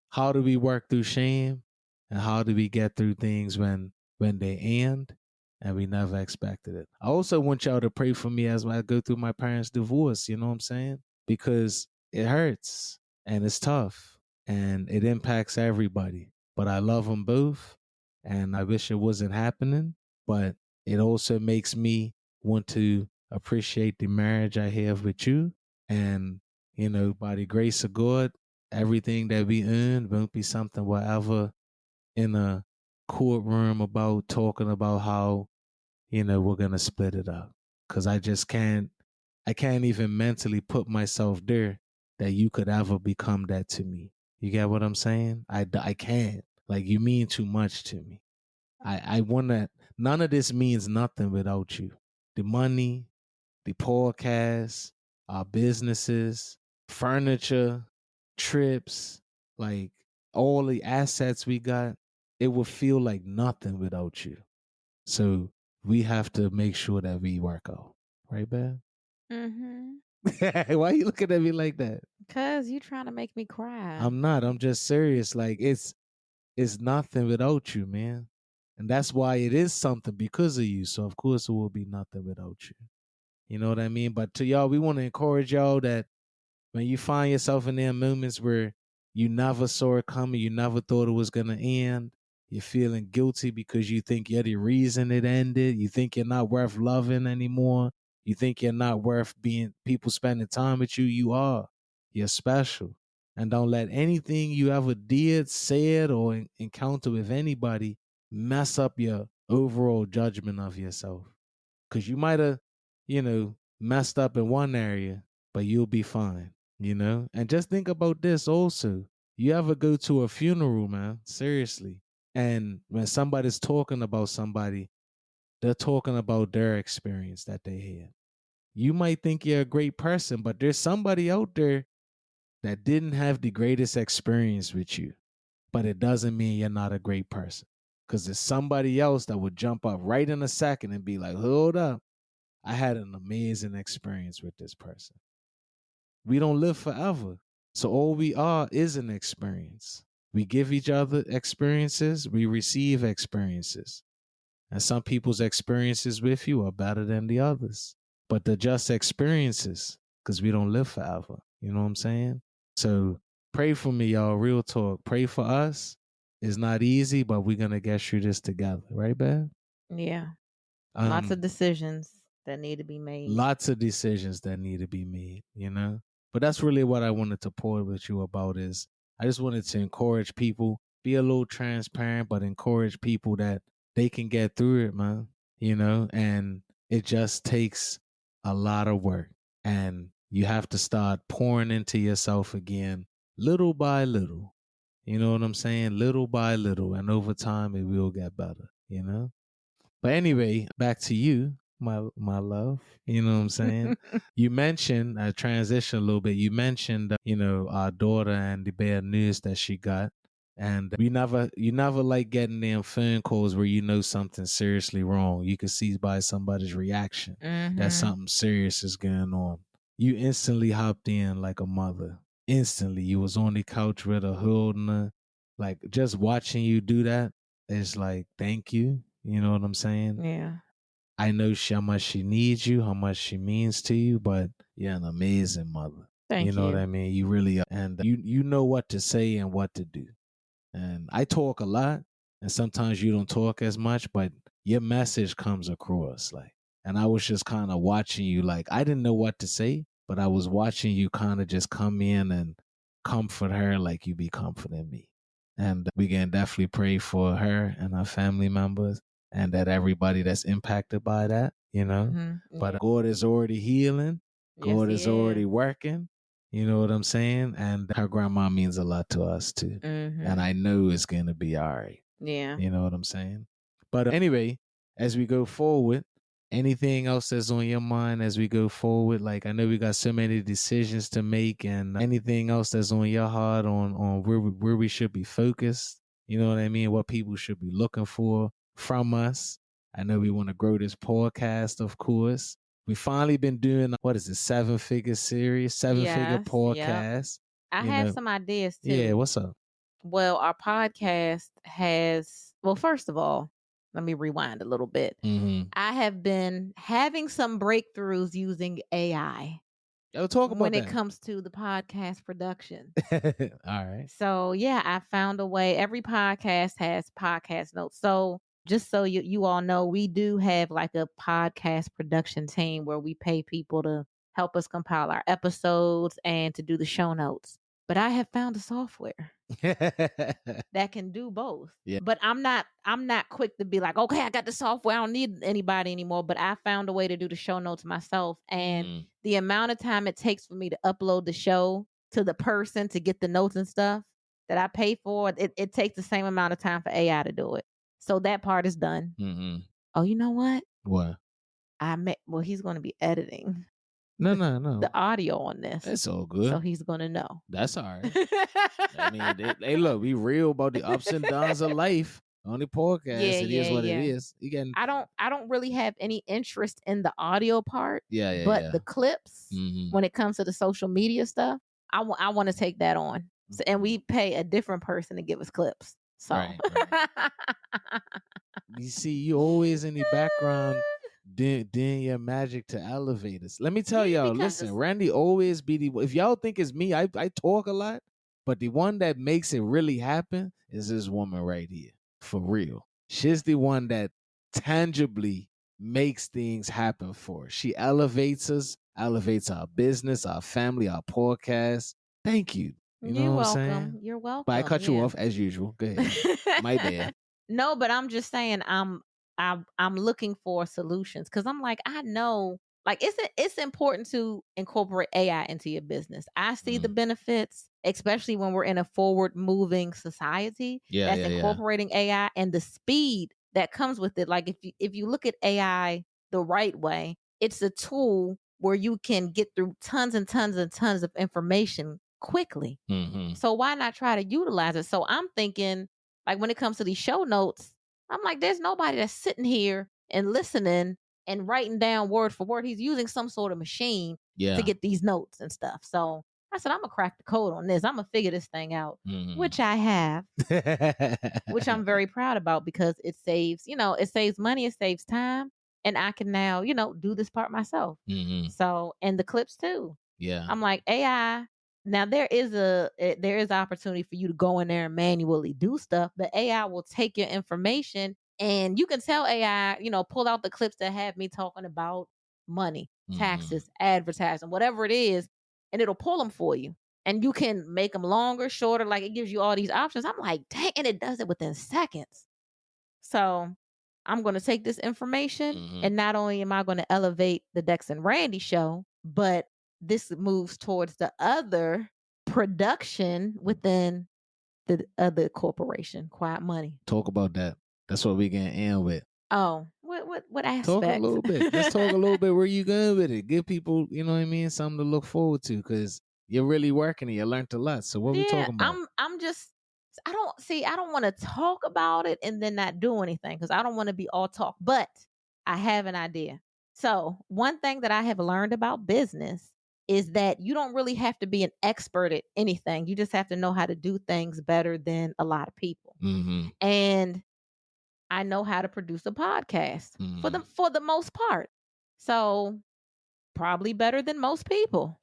how do we work through shame, and how do we get through things when they end and we never expected it? I also want y'all to pray for me as I go through my parents' divorce. You know what I'm saying? Because it hurts and it's tough and it impacts everybody. But I love them both, and I wish it wasn't happening. But it also makes me want to appreciate the marriage I have with you. And, you know, by the grace of God, everything that we earn won't be something we'll ever in a courtroom about talking about how, you know, we're going to split it up. Because I can't even mentally put myself there that you could ever become that to me. You get what I'm saying? I can't. Like, you mean too much to me. I want to, none of this means nothing without you. The money, the podcast, our businesses, furniture, trips, like all the assets we got, it would feel like nothing without you. So we have to make sure that we work out. Right, Beth? Mm-hmm. Why are you looking at me like that? Because you trying to make me cry. I'm not. I'm just serious. Like, it's nothing without you, man. And that's why it is something because of you. So of course it will be nothing without you. You know what I mean? But to y'all, we want to encourage y'all that when you find yourself in there moments where you never saw it coming, you never thought it was going to end, you're feeling guilty because you think you're the reason it ended, you think you're not worth loving anymore, you think you're not worth being people spending time with you, you are. You're special. And don't let anything you ever did, said, or encounter with anybody mess up your overall judgment of yourself. Because you might have, you know, messed up in one area, but you'll be fine, you know? And just think about this also. You ever go to a funeral, man? Seriously. And when somebody's talking about somebody, they're talking about their experience that they had. You might think you're a great person, but there's somebody out there that didn't have the greatest experience with you. But it doesn't mean you're not a great person. Because there's somebody else that would jump up right in a second and be like, hold up. I had an amazing experience with this person. We don't live forever. So all we are is an experience. We give each other experiences, we receive experiences. And some people's experiences with you are better than the others. But they're just experiences because we don't live forever. You know what I'm saying? So pray for me, y'all. Real talk. Pray for us. It's not easy, but we're going to get through this together. Right, Bev? Yeah. Lots of decisions that need to be made. Lots of decisions that need to be made, you know? But that's really what I wanted to pour with you about is I just wanted to encourage people, be a little transparent, but encourage people that they can get through it, man, you know? And it just takes a lot of work. And you have to start pouring into yourself again, little by little. You know what I'm saying? Little by little. And over time, it will get better, you know? But anyway, back to you, my love. You know what I'm saying? You mentioned, I transition a little bit. You mentioned, you know, our daughter and the bad news that she got. And you never like getting them phone calls where you know something seriously wrong. You can see by somebody's reaction that something serious is going on. You instantly hopped in like a mother. Instantly. You was on the couch with her, holding her. Like, just watching you do that, it's like, thank you. You know what I'm saying? Yeah. I know how much she needs you, how much she means to you, but you're an amazing mother. Thank you. Know you. what I mean? You really are. And you know what to say and what to do. And I talk a lot, and sometimes you don't talk as much, but your message comes across. And I was just kind of watching you. I didn't know what to say, but I was watching you kind of just come in and comfort her like you be comforting me. And we can definitely pray for her and her family members and that everybody that's impacted by that, Mm-hmm. But God is already healing. God is already working. You know what I'm saying? And her grandma means a lot to us too. Mm-hmm. And I know it's going to be all right. Yeah. You know what I'm saying? But anyway, as we go forward, anything else that's on your mind as we go forward? I know we got so many decisions to make, and anything else that's on your heart on where we should be focused. You know what I mean? What people should be looking for from us. I know we want to grow this podcast, of course. We finally been doing, what is it, 7-figure series, 7-figure podcast. Yep. I have some ideas too. Yeah, what's up? Well, our podcast has, first of all, let me rewind a little bit. Mm-hmm. I have been having some breakthroughs using AI. Talk about when that. It comes to the podcast production. All right. So yeah, I found a way. Every podcast has podcast notes. So just so you all know, we do have a podcast production team where we pay people to help us compile our episodes and to do the show notes. But I have found a software that can do both. Yeah. But I'm not quick to be like, okay, I got the software, I don't need anybody anymore. But I found a way to do the show notes myself. And the amount of time it takes for me to upload the show to the person to get the notes and stuff that I pay for, it takes the same amount of time for AI to do it. So that part is done. Mm-hmm. Oh, you know what? What? He's going to be editing. No. The audio on this. That's all good. So he's going to know. That's all right. I mean, hey, look, we real about the ups and downs of life on the podcast. It is what it is. I don't really have any interest in the audio part. Yeah. But the clips, when it comes to the social media stuff, I want to take that on. So, and we pay a different person to give us clips. So. Right. You see, you always in the background doing your magic to elevate us. Let me tell y'all, listen, Randy always be the, if y'all think it's me, I talk a lot, but the one that makes it really happen is this woman right here. For real. She's the one that tangibly makes things happen for us. She elevates us, elevates our business, our family, our podcast. Thank you. You're welcome. You're welcome. But I cut you off as usual. Go ahead. My bad. No, but I'm just saying I'm looking for solutions because I'm I know it's important to incorporate AI into your business. I see the benefits, especially when we're in a forward moving society that's incorporating AI and the speed that comes with it. If you look at AI the right way, it's a tool where you can get through tons and tons and tons of information quickly. Mm-hmm. So why not try to utilize it? So I'm thinking, when it comes to these show notes, I'm there's nobody that's sitting here and listening and writing down word for word. He's using some sort of machine to get these notes and stuff. So I said, I'm going to crack the code on this. I'm going to figure this thing out, which I have, which I'm very proud about because it saves money, it saves time. And I can now, do this part myself. Mm-hmm. So, and the clips too. Yeah. I'm AI. Now there is opportunity for you to go in there and manually do stuff, but AI will take your information and you can tell AI, pull out the clips that have me talking about money, taxes, advertising, whatever it is, and it'll pull them for you. And you can make them longer, shorter, it gives you all these options. I'm dang, and it does it within seconds. So I'm going to take this information and not only am I going to elevate the Dex and Randi show, but this moves towards the other production within the other corporation, Quiet Money. Talk about that. That's what we can end with. Oh, what aspect? Talk a little bit. Let's talk a little bit where you going with it. Give people, you know what I mean, something to look forward to because you're really working and you learned a lot. So what we talking about? I don't want to talk about it and then not do anything because I don't want to be all talk, but I have an idea. So one thing that I have learned about business is that you don't really have to be an expert at anything. You just have to know how to do things better than a lot of people. Mm-hmm. And I know how to produce a podcast for the most part. So probably better than most people.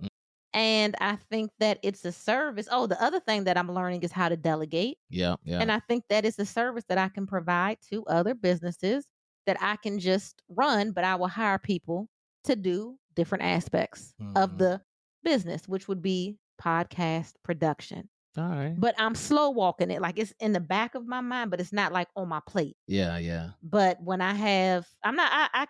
And I think that it's a service. Oh, the other thing that I'm learning is how to delegate. Yeah. And I think that is a service that I can provide to other businesses that I can just run, but I will hire people to do different aspects of the business, which would be podcast production. All right. But I'm slow walking it. Like, it's in the back of my mind, but it's not like on my plate. Yeah. But when I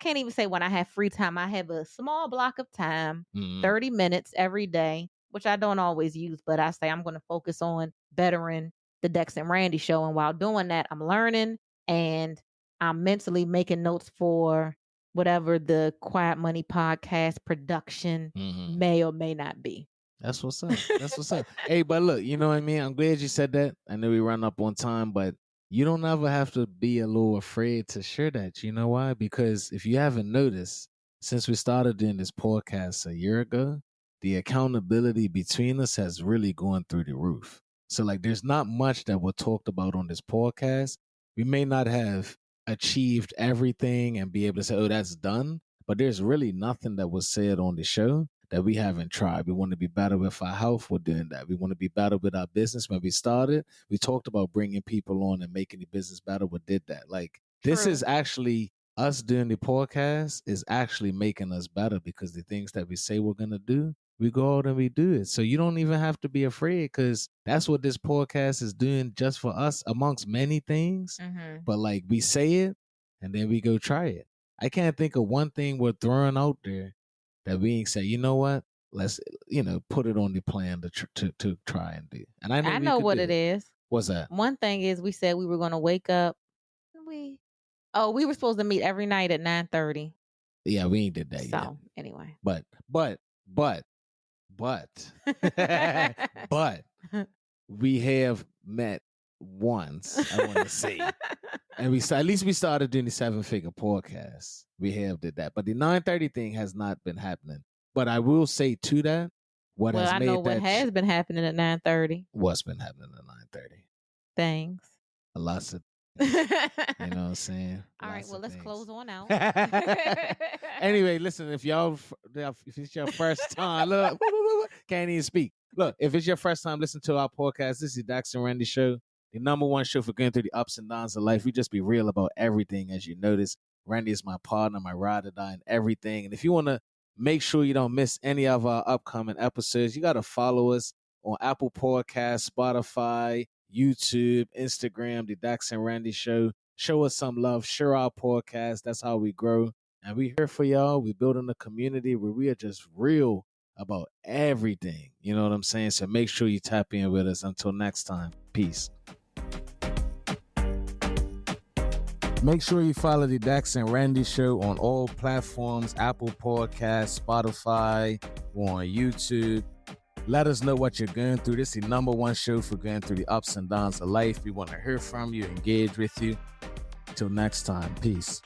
can't even say when I have free time. I have a small block of time, 30 minutes every day, which I don't always use, but I say I'm going to focus on bettering the Dex and Randi Show. And while doing that, I'm learning and I'm mentally making notes for whatever the Quiet Money podcast production may or may not be. That's what's up. That's what's up. Hey, but look, you know what I mean? I'm glad you said that. I know we run up on time, but you don't ever have to be a little afraid to share that. You know why? Because if you haven't noticed, since we started doing this podcast a year ago, the accountability between us has really gone through the roof. So, like, there's not much that was talked about on this podcast. We may not have achieved everything and be able to say, oh, that's done. But there's really nothing that was said on the show that we haven't tried. We want to be better with our health. We're doing that. We want to be better with our business. When we started, we talked about bringing people on and making the business better. We did that. Like, this is actually us doing the podcast is actually making us better because the things that we say we're going to do, we go out and we do it. So you don't even have to be afraid because that's what this podcast is doing just for us amongst many things. But like, we say it and then we go try it. I can't think of one thing we're throwing out there that we ain't say, you know what? Let's, put it on the plan to try and do. And I know what it is. What's that? One thing is we said we were going to wake up. We were supposed to meet every night at 9:30. Yeah, we ain't did that yet. So anyway. But we have met once, I want to say. And at least we started doing the 7-figure podcast. We have did that. But the 9:30 thing has not been happening. But I will say to that, what has been happening at 9:30. What's been happening at 9:30? Things. A lot of you know what I'm saying? All right, well, let's close on out. Anyway, listen, if it's your first time, look, can't even speak. Look, if it's your first time listening to our podcast, this is the Dex and Randi Show, the #1 show for going through the ups and downs of life. We just be real about everything, as you notice. Randy is my partner, my ride or die, and everything. And if you want to make sure you don't miss any of our upcoming episodes, you got to follow us on Apple Podcasts, Spotify, YouTube, Instagram, the Dex and Randi Show. Show us some love. Share our podcast. That's how we grow. And we here for y'all. We building a community where we are just real about everything. You know what I'm saying? So make sure you tap in with us. Until next time. Peace. Make sure you follow the Dex and Randi Show on all platforms, Apple Podcasts, Spotify, or on YouTube. Let us know what you're going through. This is the #1 show for going through the ups and downs of life. We want to hear from you, engage with you. Till next time, peace.